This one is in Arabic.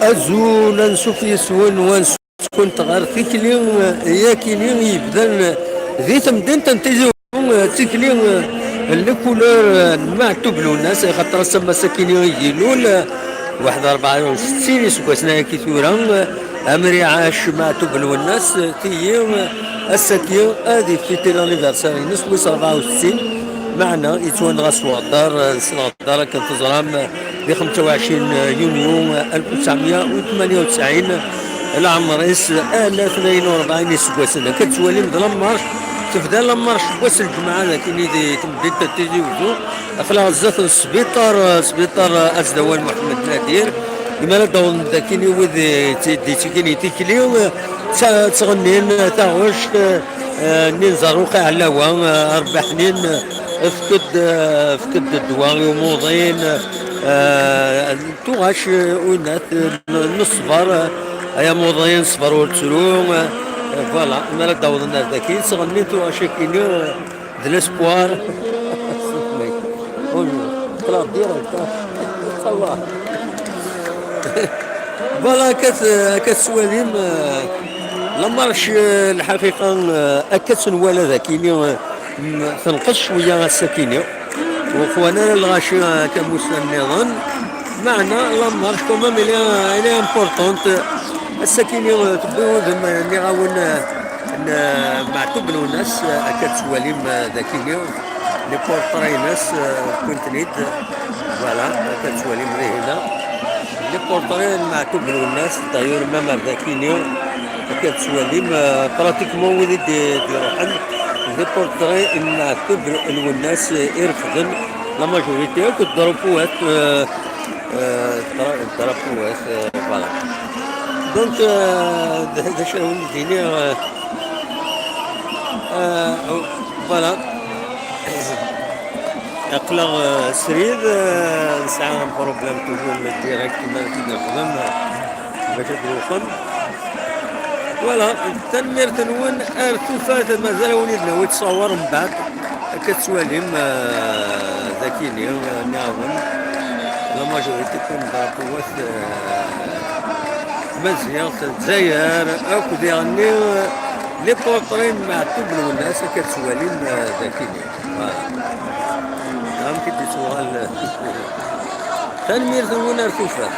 أزول نشوف يسون ونسكن تغار تيكلي يا كيلي يبدا ذي تمدين تنتيجو تيكلي اللي كولور معتوب له الناس خاطر سما ساكنين يجيلون واحد 64 سكواسنا كي ثورا امري عاش معتوب له الناس تي الساكيو هذه في تيرانيفرساري نسوي 64 معنا يتوان سوا الدار سنة الدار كانت تزرام ب 25 يونيو 1998 العمر 1042 سكواسنا كتولي مظلم تبدا لما واس الجمعه لكن تمديد تيجي وزو اخلا الزات سبيطار ازدوال محمد نادير كما دون ذاكيني وذ تيكيني تيكليو تغنين تاغوش نين زاروقي على هوا 4 سنين فكد الدواء وموضين توغاش وينات نصبر يا موضين صبر وتسرو فوالا ما داود الناس ذاكين سغنيتو اشاكينو دو ليسبوار طلع ديريكت الله فوالا كتسواليم لما راش الحقيقه اكتسنوالا ذاكيني تنقص شويه السكينه وخوانا الغاش كموسى النظام معنا لما راش كومام الي امبورطونت السكينه تبدو اللي غاون معتوب له الناس اكاد سواليم ذاكيني لي بورتري ناس كنت نيد فوالا اكاد سواليم هنا لي بورتري معتوب له الناس دايور مام ذاكيني اكاد سواليم براتيكمون وليد يروحن لي بورتري معتوب له الناس يرفضن لا ماجوريتي كضربوات ضربوات فوالا دونك هذا شنو نديني فوالا اقلق سريد نسعى بروبليم توجور ديريكت ما نخدم باش نروحن فوالا تنمير تنون ارتفاعات مازال وليدنا ويتصور من بعد كتسواليم ذاكيني نعاون لا ماجوريتي كون ضربوات مزيان الجزائر اكو ديالني لي بورترين معتوب له الناس كتسوالين ذاكيين فوالا كيدي سؤال تنمير ثمون ارتفاع